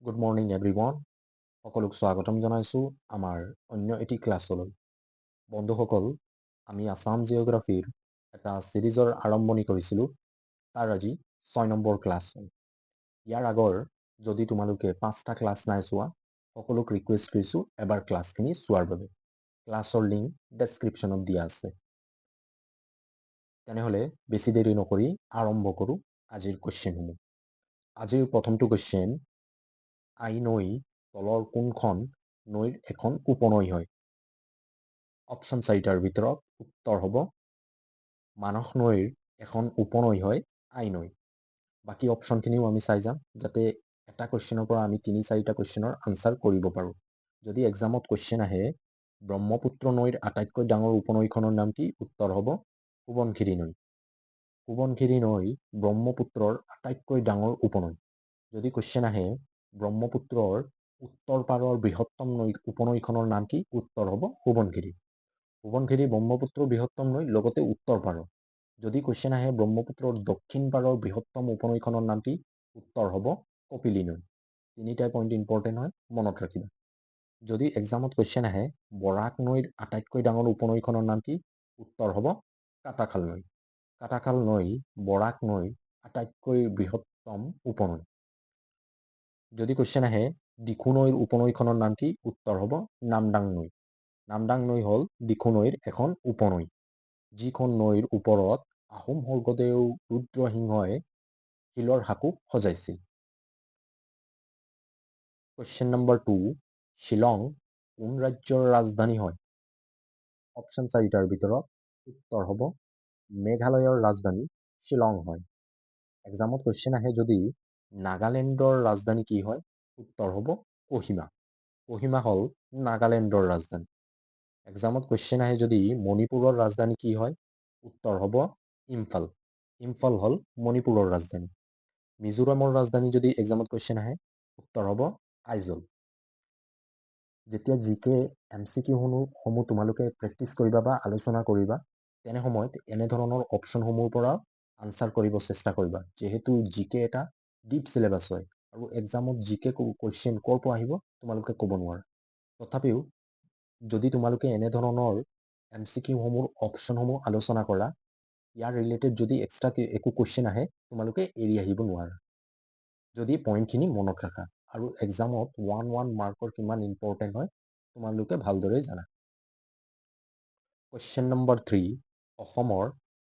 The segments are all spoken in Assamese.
Good morning everyone. সকলোক স্বাগতম জনাইছোঁ আমাৰ অন্য এটি ক্লাছলৈ। বন্ধুসকল, আমি আসাম জিঅ'গ্ৰাফীৰ এটা ছিৰিজৰ আৰম্ভণি কৰিছিলোঁ। তাৰ আজি 6 নম্বৰ ক্লাছ হয়। ইয়াৰ আগৰ যদি তোমালোকে 5টা ক্লাছ নাই চোৱা, সকলোক ৰিকুৱেষ্ট কৰিছোঁ এবাৰ ক্লাছখিনি চোৱাৰ বাবে। ক্লাছৰ লিংক ডেছক্ৰিপশ্যনত দিয়া আছে। তেনেহ'লে বেছি দেৰি নকৰি আৰম্ভ কৰোঁ আজিৰ কুৱেশ্যনসমূহ। আজিৰ প্ৰথমটো কুৱেশ্যন, আই নৈ তলৰ কোনখন নৈৰ এখন উপনৈ হয়? অপশ্যন 4টাৰ ভিতৰত উত্তৰ হ'ব মানস নৈৰ এখন উপনৈ হয় আই নৈ। বাকী অপশ্যনখিনিও আমি চাই যাম, যাতে এটা কুৱেশ্যনৰ পৰা আমি 3-4টা কুৱেশ্যনৰ আনচাৰ কৰিব পাৰোঁ। যদি এক্সামত কুৱেশ্যন আহে ব্ৰহ্মপুত্ৰ নৈৰ আটাইতকৈ ডাঙৰ উপনৈখনৰ নাম কি? উত্তৰ হ'ব সোৱণশিৰি নৈ। সোৱণশিৰি নৈ ব্ৰহ্মপুত্ৰৰ আটাইতকৈ ডাঙৰ উপনৈ। যদি কুৱেশ্যন আহে ব্ৰহ্মপুত্ৰৰ উত্তৰ পাৰৰ বৃহত্তম নৈ উপনৈখনৰ নাম কি? উত্তৰ হ'ব সোৱণশিৰি। সোৱণশিৰি ব্ৰহ্মপুত্ৰৰ বৃহত্তম নৈ, লগতে উত্তৰ পাৰৰ। যদি কুৱেশ্যন আহে ব্ৰহ্মপুত্ৰৰ দক্ষিণ পাৰৰ বৃহত্তম উপনৈখনৰ নাম কি? উত্তৰ হ'ব কপিলী নৈ। তিনিটা পইণ্ট ইম্পৰ্টেণ্ট হয়, মনত ৰাখিবা। যদি এক্সামত কুৱেশ্যন আহে বৰাক নৈৰ আটাইতকৈ ডাঙৰ উপনৈখনৰ নাম কি? উত্তৰ হ'ব কাটাখাল নৈ। কাটাখাল নৈ বৰাক নৈৰ আটাইতকৈ বৃহত্তম উপনৈ। যদি কুৱেশ্যন আহে দিখৌ নৈৰ উপনৈখনৰ নাম কি? উত্তৰ হ'ব নামদাং নৈ। নামদাং নৈ হ'ল দিখৌ নৈৰ এখন উপনৈ, যিখন নৈৰ ওপৰত আহোম স্বৰ্গদেউ ৰুদ্ৰসিংহই শিলৰ সাঁকো সজাইছিল। কুৱেশ্যন নম্বৰ 2, শ্বিলং কোন ৰাজ্যৰ ৰাজধানী হয়? অপশ্যন 4টাৰ ভিতৰত উত্তৰ হ'ব মেঘালয়ৰ ৰাজধানী শ্বিলং হয়। এক্সামত কুৱেশ্যন আহে যদি নাগালেণ্ডৰ ৰাজধানী কি হয়? উত্তৰ হ'ব কোহিমা। কোহিমা হ'ল নাগালেণ্ডৰ ৰাজধানী। এক্সামত কুৱেশ্যন আহে যদি মণিপুৰৰ ৰাজধানী কি হয়? উত্তৰ হ'ব ইম্ফল। ইম্ফল হ'ল মণিপুৰৰ ৰাজধানী। মিজোৰামৰ ৰাজধানী যদি এক্সামত কুৱেশ্যন আহে, উত্তৰ হ'ব আইজল। যেতিয়া জিকে MCQ সমূহ তোমালোকে প্ৰেক্টিছ কৰিবা বা আলোচনা কৰিবা, তেনে সময়ত এনেধৰণৰ অপশ্যনসমূহৰ পৰা আনচাৰ কৰিব চেষ্টা কৰিবা। যিহেতু জিকে এটা ডিপ চিলেবাছ হয় আৰু এক্সামত জিকে কুৱেশ্যন ক'ৰ পৰা আহিব তোমালোকে ক'ব নোৱাৰা। তথাপিও যদি তোমালোকে এনেধৰণৰ MCQ অপশ্যনসমূহ আলোচনা কৰা, ইয়াৰ ৰিলেটেড যদি এক্সট্ৰা একো কুৱেশ্যন আহে, তোমালোকে এৰি আহিব নোৱাৰা। যদি পইণ্টখিনি মনত ৰাখা আৰু এক্সামত 1 মাৰ্কৰ কিমান ইম্পৰ্টেণ্ট হয় তোমালোকে ভালদৰে জানা। কুৱেশ্যন নম্বৰ 3, অসমৰ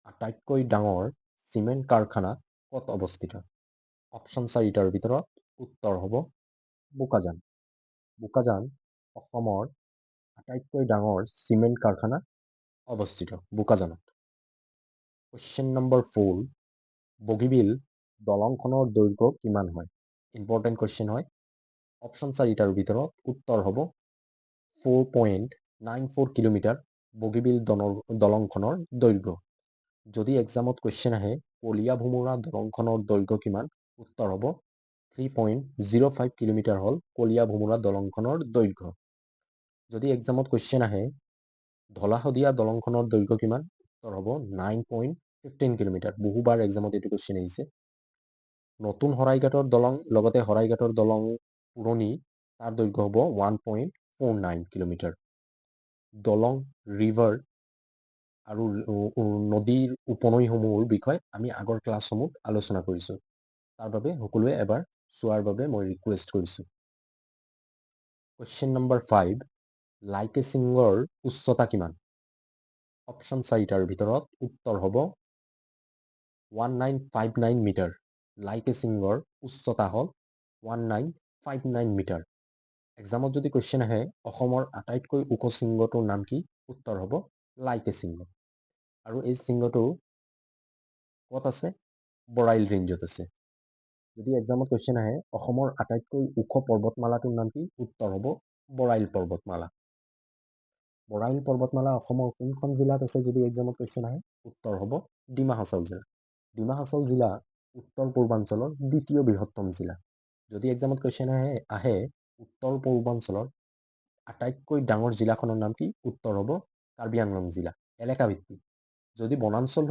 আটাইতকৈ ডাঙৰ চিমেণ্ট কাৰখানা ক'ত অৱস্থিত? অপশ্যন 4টাৰ ভিতৰত উত্তৰ হ'ব বোকাজান। বোকাজান অসমৰ আটাইতকৈ ডাঙৰ চিমেণ্ট কাৰখানা অৱস্থিত বোকাজানত। কুৱেশ্যন নম্বৰ 4, বগীবিল দলংখনৰ দৈৰ্ঘ্য কিমান হয়? ইম্পৰ্টেণ্ট কুৱেশ্যন হয়। অপশ্যন 4টাৰ ভিতৰত উত্তৰ হ'ব 4.94 কিলোমিটাৰ বগীবিল দলংখনৰ দৈৰ্ঘ্য। যদি এক্সামত কুৱেশ্যন আহে কলীয়া ভোমোৰা দলংখনৰ দৈৰ্ঘ্য কিমান? উত্তৰ হ'ব 3.05 কিলোমিটাৰ হ'ল কলীয়া ভোমোৰা দলংখনৰ দৈৰ্ঘ্য। যদি এক্সামত কুৱেশ্যন আহে ধলা শদিয়া দলংখনৰ দৈৰ্ঘ্য কিমান? উত্তৰ হ'ব 9.15 কিলোমিটাৰ। বহুবাৰ এক্সামত এইটো কুৱেশ্যন আহিছে। নতুন শৰাইঘাটৰ দলং, লগতে শৰাইঘাটৰ দলং পুৰণি, তাৰ দৈৰ্ঘ্য হ'ব 1.49 কিলোমিটাৰ। দলং, ৰিভাৰ আৰু নদীৰ উপনৈসমূহৰ বিষয়ে আমি আগৰ ক্লাছসমূহত আলোচনা কৰিছোঁ। তাৰ বাবে সকলোৱে এবাৰ চোৱাৰ বাবে মই ৰিকুৱেষ্ট কৰিছোঁ। কুৱেশ্যন নম্বৰ 5, লাইকেছিংৰ উচ্চতা কিমান? অপশ্যন 4টাৰ ভিতৰত উত্তৰ হ'ব 1959 মিটাৰ। লাইকেছিংৰ উচ্চতা হ'ল 1959 মিটাৰ। এক্সামত যদি কুৱেশ্যন আহে অসমৰ আটাইতকৈ ওখ শৃংগটোৰ নাম কি? উত্তৰ হ'ব লাইকেছিংগ। আৰু এই শৃংগটো ক'ত আছে? বৰাইল ৰেঞ্জত আছে। যদি এক্সামত কুৱেশ্যন আহে অসমৰ আটাইতকৈ ওখ পৰ্বতমালাটোৰ নাম কি? উত্তৰ হ'ব বৰাইল পৰ্বতমালা। বৰাইল পৰ্বতমালা অসমৰ কোনখন জিলাত আছে যদি এক্সামত কুৱেশ্যন আহে? উত্তৰ হ'ব ডিমা হাছাও জিলা। ডিমা হাছাও জিলা উত্তৰ পূৰ্বাঞ্চলৰ দ্বিতীয় বৃহত্তম জিলা। যদি এক্সামত কুৱেশ্যন আহে উত্তৰ পূৰ্বাঞ্চলৰ আটাইতকৈ ডাঙৰ জিলাখনৰ নাম কি? উত্তৰ হ'ব কাৰ্বি আংলং জিলা। এলেকা ভিত্তিক যদি বনাঞ্চল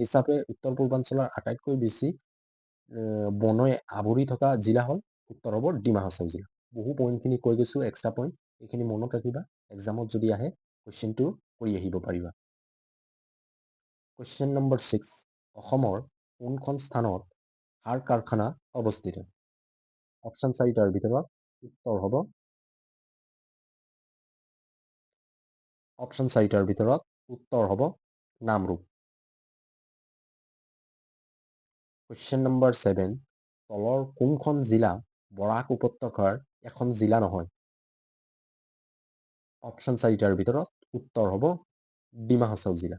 হিচাপে উত্তৰ পূৰ্বাঞ্চলৰ আটাইতকৈ বেছি বনই আৱৰি থকা জিলা হ'ল উত্তৰ হ'ব ডিমা হাছাও জিলা। বহু পইণ্টখিনি কৈ গৈছোঁ, এক্সট্ৰা পইণ্ট, এইখিনি মনত ৰাখিবা, এক্সামত যদি আহে কুৱেশ্যনটো কৰি আহিব পাৰিবা। কুৱেশ্যন নম্বৰ 6, অসমৰ কোনখন স্থানত সাৰ কাৰখানা অৱস্থিত? অপশ্যন 4টাৰ ভিতৰত উত্তৰ হ'ব নামৰূপ। কুৱেশ্যন নম্বৰ 7, তলৰ কোনখন জিলা বৰাক উপত্যকাৰ এখন জিলা নহয়? অপশ্যন 4টাৰ ভিতৰত উত্তৰ হ'ব ডিমা হাছাও জিলা।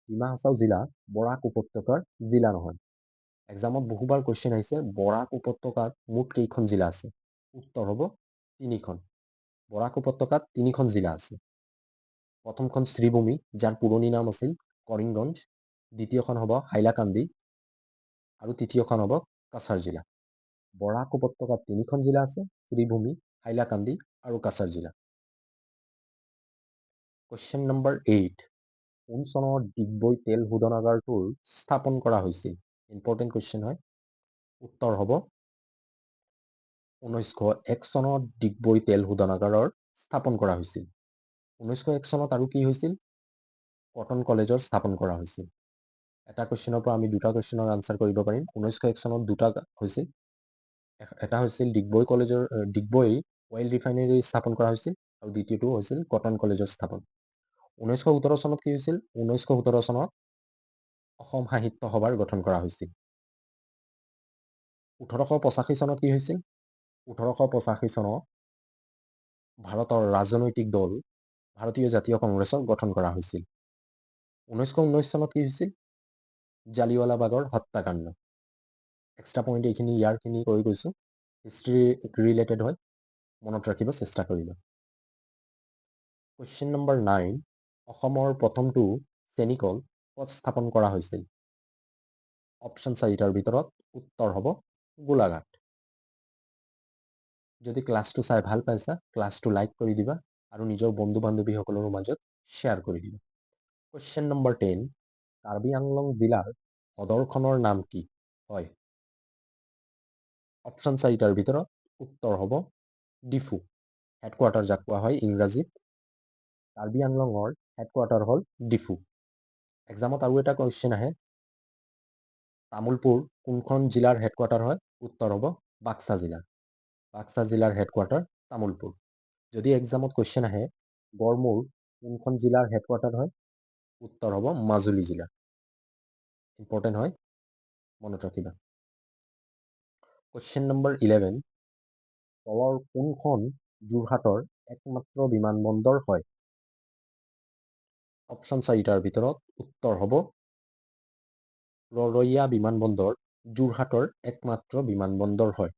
ডিমা হাছাও জিলা বৰাক উপত্যকাৰ জিলা নহয়। এক্সামত বহুবাৰ কুৱেশ্যন আহিছে, বৰাক উপত্যকাত মুঠ কেইখন জিলা আছে? উত্তৰ হ'ব 3খন। বৰাক উপত্যকাত 3খন জিলা আছে। প্ৰথমখন শ্ৰীভূমি, যাৰ পুৰণি নাম আছিল কৰিমগঞ্জ। দ্বিতীয়খন হ'ব হাইলাকান্দি আৰু তৃতীয়খন হ'ব কাছাৰ জিলা। বৰাক উপত্যকাত 3খন জিলা আছে, শ্ৰীভূমি, হাইলাকান্দি আৰু কাছাৰ জিলা। কুৱেশ্যন নম্বৰ 8, কোন চনত ডিগবৈ তেল শোধনাগাৰটোৰ স্থাপন কৰা হৈছিল? ইম্পৰ্টেণ্ট কুৱেশ্যন হয়। উত্তৰ হ'ব 1901 চনত ডিগবৈ তেল শোধনাগাৰৰ স্থাপন কৰা হৈছিল। 1901 চনত আৰু কি হৈছিল? কটন কলেজৰ স্থাপন কৰা হৈছিল। এটা কুৱেশ্যনৰ পৰা আমি দুটা কুৱেশ্যনৰ আনচাৰ কৰিব পাৰিম। 1901 চনত দুটা হৈছিল। এটা হৈছিল ডিগবৈ অইল ৰিফাইনেৰী স্থাপন কৰা হৈছিল আৰু দ্বিতীয়টো হৈছিল কটন কলেজৰ স্থাপন। 1917 চনত কি হৈছিল? 1917 চনত অসম সাহিত্য সভাৰ গঠন কৰা হৈছিল। 1885 চনত কি হৈছিল? 1885 চনত ভাৰতৰ ৰাজনৈতিক দল ভাৰতীয় জাতীয় কংগ্ৰেছক গঠন কৰা হৈছিল। 1919 চনত কি হৈছিল? জালিৱালাবাগৰ হত্যাকাণ্ড। এক্সট্ৰা পইণ্ট এইখিনি ইয়াৰখিনি কৈ গৈছোঁ, হিষ্ট্ৰী ৰিলেটেড হয়, মনত ৰাখিব চেষ্টা কৰিবা। কুৱেশ্যন নম্বৰ 9, অসমৰ প্ৰথমটো চেনিকল ক'ত স্থাপন কৰা হৈছিল? অপশ্যন 4টাৰ ভিতৰত উত্তৰ হ'ব গোলাঘাট। যদি ক্লাছটো চাই ভাল পাইছা, ক্লাছটো লাইক কৰি দিবা আৰু নিজৰ বন্ধু বান্ধৱীসকলৰ মাজত শ্বেয়াৰ কৰি দিবা। কুৱেশ্যন নম্বৰ 10, কাৰ্বি আংলং জিলাৰ সদৰখনৰ নাম কি হয়? অপশ্যন 4টাৰ ভিতৰত উত্তৰ হ'ব ডিফু। হেডকোৱাৰ্টাৰ যাক কোৱা হয় ইংৰাজীত। কাৰ্বি আংলঙৰ হেডকোৱাৰ্টাৰ হ'ল ডিফু। এক্সামত আৰু এটা কুৱেশ্যন আহে, তামোলপুৰ কোনখন জিলাৰ হেডকোৱাৰ্টাৰ হয়? উত্তৰ হ'ব বাক্সা জিলাৰ। বাক্সা জিলাৰ হেডকোৱাৰ্টাৰ তামোলপুৰ। যদি এক্সামত কুৱেশ্যন আহে, গড়মূৰ কোনখন জিলাৰ হেডকোৱাৰ্টাৰ হয়? উত্তৰ হ'ব মাজুলী জিলা। ইম্পৰ্টেণ্ট হয়, মনত ৰাখিবা। কুৱেশ্যন নম্বৰ 11, তলৰ কোনখন যোৰহাটৰ একমাত্ৰ বিমানবন্দৰ হয়? অপশ্যন 4টাৰ ভিতৰত উত্তৰ হ'ব ৰৰৈয়া বিমানবন্দৰ যোৰহাটৰ একমাত্ৰ বিমানবন্দৰ হয়।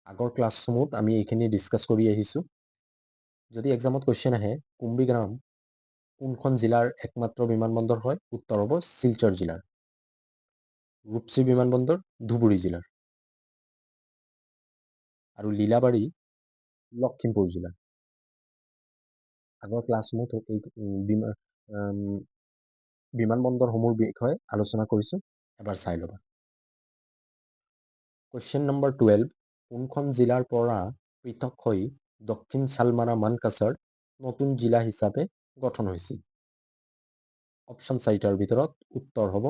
আগৰ ক্লাছসমূহত আমি এইখিনি ডিছকাছ কৰি আহিছোঁ। যদি এক্সামত কুৱেশ্যন আহে, কুম্বিগ্ৰাম কোনখন জিলাৰ একমাত্ৰ বিমানবন্দৰ হয়? উত্তৰ হ'ব শিলচৰ জিলাৰ। ৰূপসী বিমানবন্দৰ ধুবুৰী জিলাৰ। আৰু লীলাবাৰী লখিমপুৰ জিলাৰ। আগৰ ক্লাছসমূহত এই বিমানবন্দৰসমূহৰ বিষয়ে আলোচনা কৰিছোঁ, এবাৰ চাই ল'বা। কুৱেশ্যন নম্বৰ 12, কোনখন জিলাৰ পৰা পৃথক হৈ দক্ষিণ চালমাৰা মানকাছাৰ নতুন জিলা হিচাপে গঠন হৈছিল? অপশ্যন 4টাৰ ভিতৰত উত্তৰ হ'ব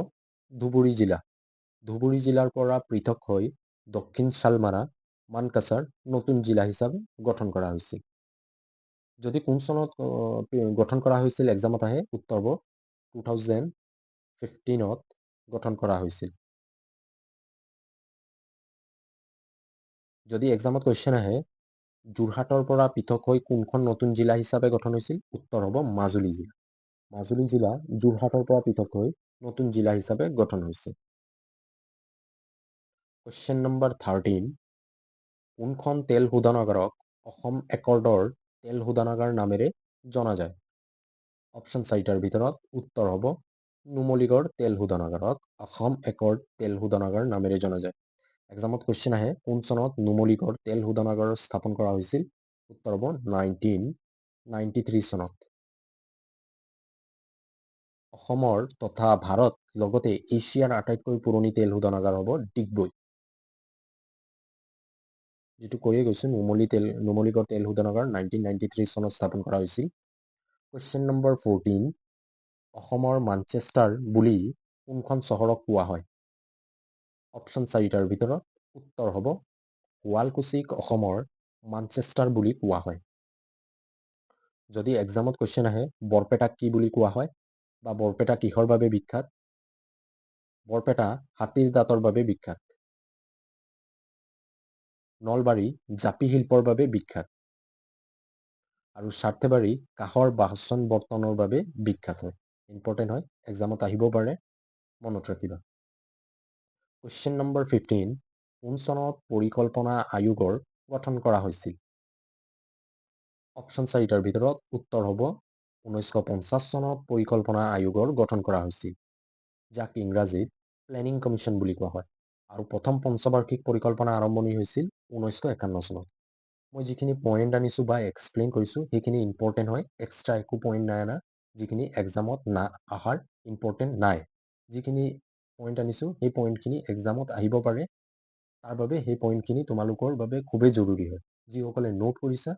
ধুবুৰী জিলা। ধুবুৰী জিলাৰ পৰা পৃথক হৈ দক্ষিণ চালমাৰা মানকাছাৰ নতুন জিলা হিচাপে গঠন কৰা হৈছিল। যদি কোন চনত গঠন কৰা হৈছিল এক্সামত আহে, উত্তৰ হ'ব 2015ত গঠন কৰা হৈছিল। যদি এক্সামত কুৱেশ্যন আহে, যোৰহাটৰ পৰা পৃথক হৈ কোনখন নতুন জিলা হিচাপে গঠন হৈছিল? উত্তৰ হ'ব মাজুলী জিলা। মাজুলী জিলা যোৰহাটৰ পৰা পৃথক হৈ নতুন জিলা হিচাপে গঠন হৈছে। কুৱেশ্যন নম্বৰ 13, কোনখন তেল শোধনাগাৰক অসম একৰ্ডৰ তেল শোধনাগাৰ নামেৰে জনা যায়? অপশ্যন 4টাৰ ভিতৰত উত্তৰ হ'ব নুমলীগড় তেল শোধনাগাৰক অসম একৰ্ড তেল শোধনাগাৰ নামেৰে জনা যায়। এক্সামত কুৱেশ্যন আহে, কোন চনত নুমলীগড় তেল শোধনাগাৰ স্থাপন কৰা হৈছিল? উত্তৰ হ'ব 1993 চনত। অসমৰ তথা ভাৰত লগতে এছিয়াৰ আটাইতকৈ পুৰণি তেল শোধনাগাৰ হ'ব ডিগবৈ। যিটো কৈয়ে গৈছোঁ, নুমলীগড় তেল শোধনাগাৰ 1993 চনত স্থাপন কৰা হৈছিল। কুৱেশ্যন নম্বৰ 14, অসমৰ মানচেষ্টাৰ বুলি কোনখন চহৰক কোৱা হয়? অপশ্যন 4টাৰ ভিতৰত উত্তৰ হ'ব শুৱালকুছিক অসমৰ মানচেষ্টাৰ বুলি কোৱা হয়। যদি এক্সামত কুৱেশ্যন আহে বৰপেটাক কি বুলি কোৱা হয় বা বৰপেটা কিহৰ বাবে বিখ্যাত? বৰপেটা হাতীৰ দাঁতৰ বাবে বিখ্যাত। নলবাৰী জাপি শিল্পৰ বাবে বিখ্যাত। আৰু সাৰ্থেবাৰী কাঁহৰ বাচন বৰ্তনৰ বাবে বিখ্যাত হয়। ইম্পৰ্টেণ্ট হয়, এক্সামত আহিব পাৰে, মনত ৰাখিবা। কুৱেশ্যন নম্বৰ 15, কোন চনত পৰিকল্পনা আয়োগৰ গঠন কৰা হৈছিল? অপশ্যন 4টাৰ ভিতৰত উত্তৰ হ'ব 1950 চনত পৰিকল্পনা আয়োগৰ গঠন কৰা হৈছিল, যাক ইংৰাজীত প্লেনিং কমিশ্যন বুলি কোৱা হয়। আৰু প্ৰথম পঞ্চবাৰ্ষিক পৰিকল্পনা আৰম্ভণি হৈছিল 1951 চনত। মই যিখিনি পইণ্ট আনিছোঁ বা এক্সপ্লেইন কৰিছোঁ সেইখিনি ইম্পৰ্টেণ্ট হয়, এক্সট্ৰা একো পইণ্ট নাই আনা যিখিনি এক্সামত অহাৰ ইম্পৰ্টেণ্ট নাই। যিখিনি পইণ্ট আনিছোঁ সেই পইণ্টখিনি এক্সামত আহিব পাৰে, তাৰ বাবে সেই পইণ্টখিনি তোমালোকৰ বাবে খুবেই জৰুৰী হয়। যিসকলে নোট কৰিছা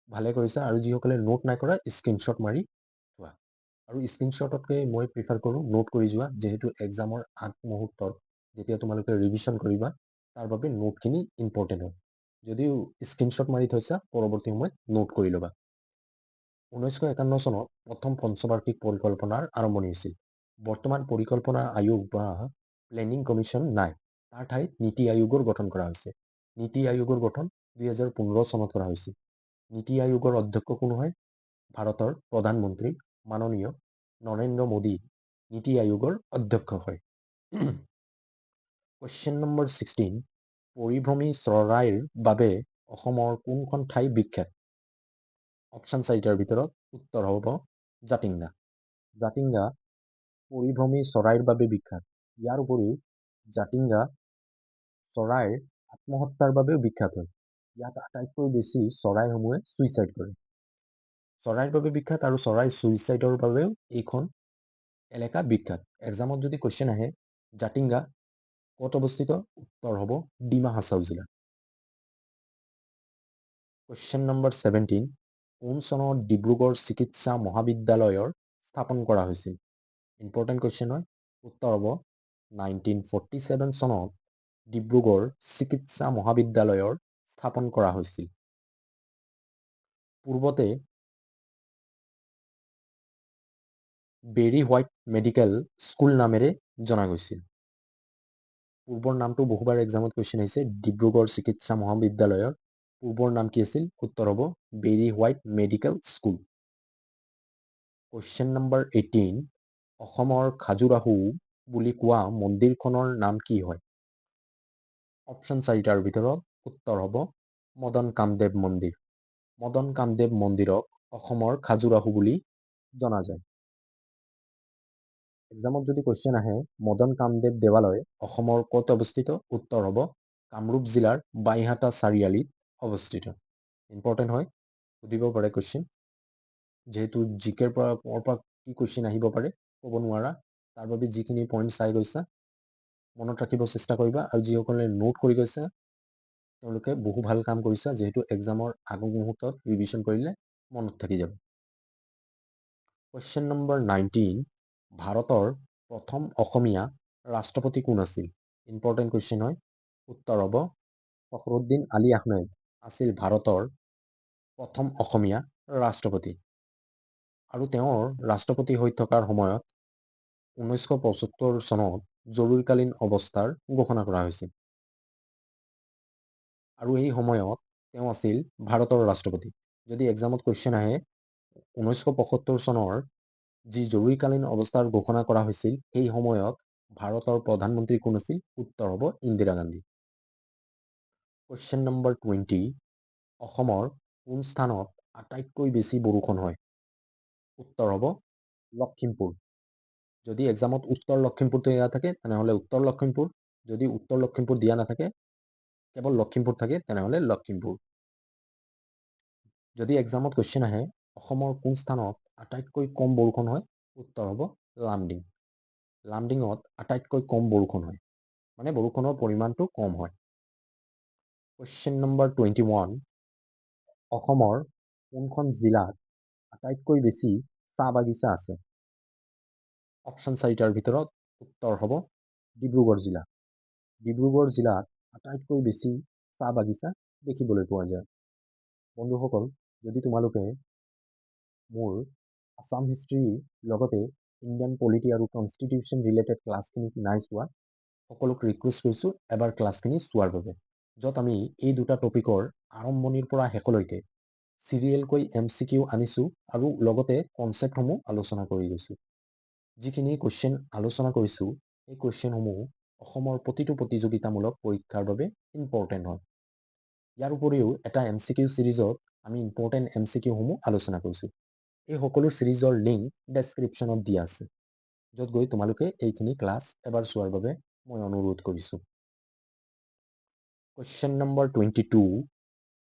ভালে কৰিছা, আৰু যিসকলে নোট নাই কৰা স্ক্ৰীনশ্বট মাৰি থোৱা। আৰু স্ক্ৰীনশ্বটতকৈ মই প্ৰিফাৰ কৰোঁ নোট কৰি যোৱা, যিহেতু এক্সামৰ আগমুহূৰ্তত যেতিয়া তোমালোকে ৰিভিজন কৰিবা তাৰ বাবে নোটখিনি ইম্পৰ্টেণ্ট হয়। যদিও স্ক্ৰীনশ্বট মাৰি থৈছা পৰৱৰ্তী সময়ত নোট কৰি ল'বা। 1951 চনত প্ৰথম পঞ্চবাৰ্ষিক পৰিকল্পনাৰ আৰম্ভণি হৈছিল। বৰ্তমান পৰিকল্পনা আয়োগ বা প্লেনিং কমিশ্যন নাই, তাৰ ঠাইত নীতি আয়োগৰ গঠন কৰা হৈছে। নীতি আয়োগৰ গঠন 2015 চনত কৰা হৈছিল। নীতি আয়োগৰ অধ্যক্ষ কোন হয়? ভাৰতৰ প্ৰধানমন্ত্ৰী মাননীয় নৰেন্দ্ৰ মোদী নীতি আয়োগৰ অধ্যক্ষ হয়। কুৱেশ্যন নম্বৰ 16, পৰিভ্ৰমী চৰাইৰ বাবে অসমৰ কোনখন ঠাই বিখ্যাত? অপশ্যন 4টাৰ ভিতৰত উত্তৰ হ'ব জাতিংগা। জাতিংগা পৰিভ্ৰমী চৰাইৰ বাবে বিখ্যাত। ইয়াৰ উপৰিও জাতিংগা চৰাইৰ আত্মহত্যাৰ বাবেও বিখ্যাত হয়। ইয়াত আটাইতকৈ বেছি চৰাইসমূহে ছুইচাইড কৰে। চৰাইৰ বাবে বিখ্যাত আৰু চৰাই ছুইচাইডৰ বাবেও এইখন এলেকা বিখ্যাত। এক্সামত যদি কুৱেশ্যন আহে জাতিংগা ক'ত অৱস্থিত? উত্তৰ হ'ব ডিমা হাছাও জিলা। কুৱেশ্যন নম্বৰ 17, কোন চনত ডিব্ৰুগড় চিকিৎসা মহাবিদ্যালয়ৰ স্থাপন কৰা হৈছিল? ইম্পৰ্টেণ্ট কুৱেশ্যন হয়, উত্তৰ হ'ব 1947 চনত ডিব্ৰুগড় চিকিৎসা মহাবিদ্যালয়ৰ স্থাপন কৰা হৈছিল। পূৰ্বতে বেৰী হোৱাইট মেডিকেল স্কুল নামেৰে জনা গৈছিল। পূৰ্বৰ নামটো বহুবাৰ এক্সামত কুৱেশ্যন আহিছে, ডিব্ৰুগড় চিকিৎসা মহাবিদ্যালয়ৰ পূৰ্বৰ নাম কি আছিল? উত্তৰ হ'ব Barry white medical school. Question number 18, অসমৰ খাজুৰাহো বুলি কোৱা মন্দিৰখনৰ নাম কি হয়? অপশ্যন 4টাৰ ভিতৰত উত্তৰ হ'ব মদন কামদেৱ মন্দিৰ। মদন কামদেৱ মন্দিৰক অসমৰ খাজুৰাহো বুলি জনা যায়। এক্সামত যদি কুৱেশ্যন আহে মদন কামদেৱ দেৱালয় অসমৰ ক'ত অৱস্থিত? উত্তৰ হ'ব কামৰূপ জিলাৰ বাইহাটা চাৰিআলিত অৱস্থিত। ইম্পৰ্টেণ্ট হয়, সুধিব পাৰে কুৱেশ্যন। যিহেতু জিকেৰ পৰা কি কুৱেশ্যন আহিব পাৰে ক'ব নোৱাৰা, তাৰ বাবে যিখিনি পইণ্ট চাই গৈছা মনত ৰাখিব চেষ্টা কৰিবা। আৰু যিসকলে নোট কৰি গৈছে তেওঁলোকে বহু ভাল কাম কৰিছা, যিহেতু এক্সামৰ আগমুহূৰ্তত ৰিভিজন কৰিলে মনত থাকি যাব। কুৱেশ্যন নম্বৰ 19, ভাৰতৰ প্ৰথম অসমীয়া ৰাষ্ট্ৰপতি কোন আছিল? ইম্পৰ্টেণ্ট কুৱেশ্যন হয়, উত্তৰ হ'ব ফখৰুদ্দিন আলি আহমেদ আছিল ভাৰতৰ প্ৰথম অসমীয়া ৰাষ্ট্ৰপতি। আৰু তেওঁৰ ৰাষ্ট্ৰপতি হৈ থকাৰ সময়ত 1975 চনত জৰুৰীকালীন অৱস্থাৰ ঘোষণা কৰা হৈছিল। আৰু এই সময়ত তেওঁ আছিল ভাৰতৰ ৰাষ্ট্ৰপতি। যদি এক্সামত কুৱেশ্যন আহে 1975 চনৰ যি জৰুৰীকালীন অৱস্থাৰ ঘোষণা কৰা হৈছিল সেই সময়ত ভাৰতৰ প্ৰধানমন্ত্ৰী কোন আছিল? উত্তৰ হ'ব ইন্দিৰা গান্ধী। কুৱেশ্যন নম্বৰ 20, অসমৰ কোন স্থানত আটাইতকৈ বেছি বৰষুণ হয়? উত্তৰ হ'ব লখিমপুৰ। যদি এক্সামত উত্তৰ লখিমপুৰটো দিয়া থাকে তেনেহ'লে উত্তৰ লখিমপুৰ, যদি উত্তৰ লখিমপুৰ দিয়া নাথাকে কেৱল লখিমপুৰ থাকে তেনেহ'লে লখিমপুৰ। যদি এক্সামত কুৱেশ্যন আহে অসমৰ কোন স্থানত আটাইতকৈ কম বৰষুণ হয়? উত্তৰ হ'ব লামডিং। লামডিঙত আটাইতকৈ কম বৰষুণ হয়, মানে বৰষুণৰ পৰিমাণটো কম হয়। কুৱেশ্যন নম্বৰ 21, অসমৰ কোনখন জিলাত আটাইতকৈ বেছি চাহ বাগিচা আছে? অপশ্যন 4টাৰ ভিতৰত উত্তৰ হ'ব ডিব্ৰুগড় জিলা। ডিব্ৰুগড় জিলাত আটাইতকৈ বেছি চাহ বাগিচা দেখিবলৈ পোৱা যায়। বন্ধুসকল, যদি তোমালোকে মোৰ আছাম হিষ্ট্ৰীৰ লগতে ইণ্ডিয়ান পলিটি আৰু কনষ্টিটিউশ্যন ৰিলেটেড ক্লাছখিনি নাই চোৱা, সকলোক ৰিকুৱেষ্ট কৰিছোঁ এবাৰ ক্লাছখিনি চোৱাৰ বাবে, য'ত আমি এই দুটা টপিকৰ আৰম্ভণিৰ পৰা শেষলৈকে চিৰিয়েলকৈ MCQ আনিছোঁ আৰু লগতে কনচেপ্টসমূহ আলোচনা কৰি গৈছোঁ। যিখিনি কুৱেশ্যন আলোচনা কৰিছোঁ, এই কুৱেশ্যনসমূহ অসমৰ প্ৰতিটো প্ৰতিযোগিতামূলক পৰীক্ষাৰ বাবে ইম্পৰ্টেণ্ট হয়। ইয়াৰ উপৰিও এটা MCQ চিৰিজত আমি ইম্পৰ্টেণ্ট MCQসমূহ আলোচনা কৰিছোঁ। এই সকলো চিৰিজৰ লিংক ডেছক্ৰিপশ্যনত দিয়া আছে, য'ত গৈ তোমালোকে এইখিনি ক্লাছ এবাৰ চোৱাৰ বাবে মই অনুৰোধ কৰিছোঁ। কুৱেশ্যন নম্বৰ 22,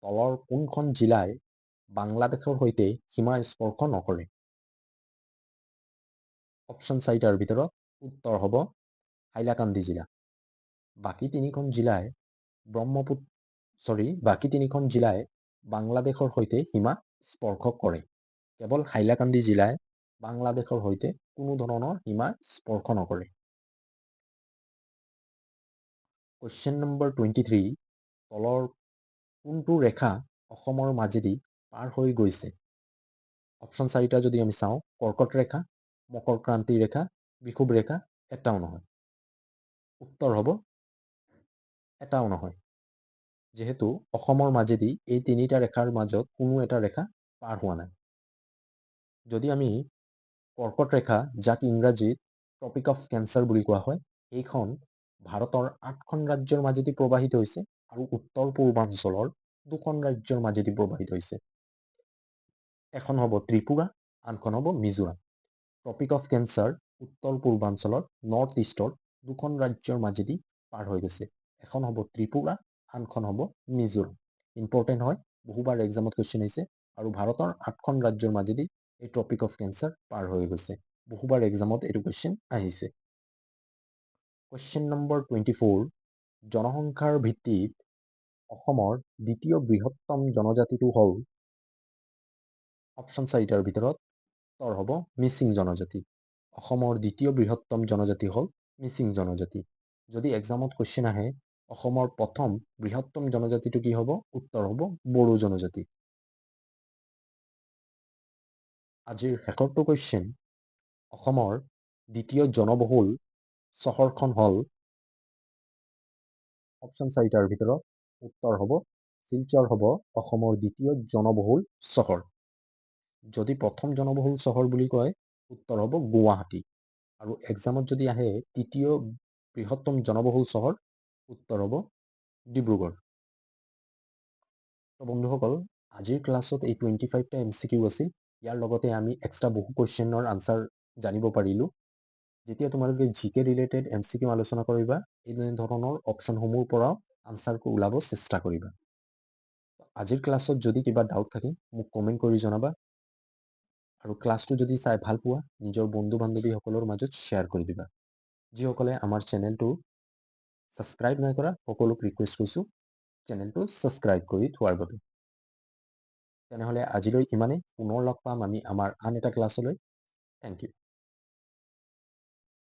তলৰ কোনখন জিলাই বাংলাদেশৰ সৈতে সীমা স্পৰ্শ নকৰে? অপশ্যন 4টাৰ ভিতৰত উত্তৰ হ'ব হাইলাকান্দি জিলা। বাকী তিনিখন জিলাই বাংলাদেশৰ সৈতে সীমা স্পৰ্শ কৰে। কেৱল হাইলাকান্দি জিলাই বাংলাদেশৰ সৈতে কোনো ধৰণৰ সীমা স্পৰ্শ নকৰে। কুৱেশ্যন নম্বৰ 23, তলৰ কোনটো ৰেখা অসমৰ মাজেদি পাৰ হৈ গৈছে? অপশ্যন 4টা যদি আমি চাওঁ, কৰ্কট ৰেখা, মকৰ ক্ৰান্তি ৰেখা, বিষুৱ ৰেখা, এটাও নহয়। উত্তৰ হ'ব এটাও নহয়, যিহেতু অসমৰ মাজেদি এই তিনিটা ৰেখাৰ মাজত কোনো এটা ৰেখা পাৰ হোৱা নাই। যদি আমি কৰ্কট ৰেখা, যাক ইংৰাজীত ট্ৰপিক অফ কেঞ্চাৰ বুলি কোৱা হয়, এইখন ভাৰতৰ 8খন ৰাজ্যৰ মাজেদি প্ৰবাহিত হৈছে আৰু উত্তৰ পূৰ্বাঞ্চলৰ 2খন ৰাজ্যৰ মাজেদি প্ৰবাহিত হৈছে। এখন হ'ব ত্ৰিপুৰা, আনখন হ'ব মিজোৰাম। ট্ৰপিক অফ কেঞ্চাৰ উত্তৰ পূৰ্বাঞ্চলৰ নৰ্থ ইষ্টৰ 2খন ৰাজ্যৰ মাজেদি পাৰ হৈ গৈছে। এখন হ'ব ত্ৰিপুৰা, আনখন হ'ব মিজোৰাম। ইম্পৰ্টেণ্ট হয়, বহুবাৰ এক্সামত কুৱেশ্যন আহিছে, আৰু ভাৰতৰ 8খন ৰাজ্যৰ মাজেদি এই ট্ৰপিক অফ কেঞ্চাৰ পাৰ হৈ গৈছে। বহুবাৰ এক্সামত এইটো কুৱেশ্যন আহিছে। কুৱেশ্যন নম্বৰ 24, জনসংখ্যাৰ ভিত্তিত অসমৰ দ্বিতীয় বৃহত্তম জনজাতিটো হ'ল? অপশ্যন 4টাৰ ভিতৰত উত্তৰ হ'ব মিচিং জনজাতি। অসমৰ দ্বিতীয় বৃহত্তম জনজাতি হ'ল মিচিং জনজাতি। যদি এক্সামত কুৱেশ্যন আহে অসমৰ প্ৰথম বৃহত্তম জনজাতিটো কি হ'ব? উত্তৰ হ'ব বড়ো জনজাতি। আজিৰ শেষৰটো কুৱেশ্যন, অসমৰ দ্বিতীয় জনবহুল চহৰখন হ'ল? অপশ্যন 4টাৰ ভিতৰত উত্তৰ হ'ব শিলচৰ হ'ব অসমৰ দ্বিতীয় জনবহুল চহৰ। যদি প্ৰথম জনবহুল চহৰ বুলি কয়, উত্তৰ হ'ব গুৱাহাটী। আৰু এক্সামত যদি আহে তৃতীয় বৃহত্তম জনবহুল চহৰ, উত্তৰ হ'ব ডিব্ৰুগড়। তো বন্ধুসকল, আজিৰ ক্লাছত এই 25টা MCQ আছিল। ইয়াৰ লগতে আমি এক্সট্ৰা বহু কুৱেশ্যনৰ আনচাৰ জানিব পাৰিলোঁ। যেতিয়া তোমালোকে GK ৰিলেটেড MCQ আলোচনা কৰিবা, এনে ধৰণৰ অপশ্যনসমূহৰ পৰাও আনচাৰটো ওলাব চেষ্টা কৰিবা। আজিৰ ক্লাছত যদি কিবা ডাউট থাকে মোক কমেণ্ট কৰি জনাবা, আৰু ক্লাছটো যদি চাই ভাল পোৱা নিজৰ বন্ধু বান্ধৱীসকলৰ মাজত শ্বেয়াৰ কৰি দিবা। যিসকলে আমাৰ চেনেলটো ছাবস্ক্ৰাইব নাই কৰা, সকলোক ৰিকুৱেষ্ট কৰিছোঁ চেনেলটো ছাবস্ক্ৰাইব কৰি থোৱাৰ বাবে। তেনেহ'লে আজিলৈ ইমানেই। পুনৰ লগ পাম আমি আমাৰ আন এটা ক্লাছলৈ। Thank U.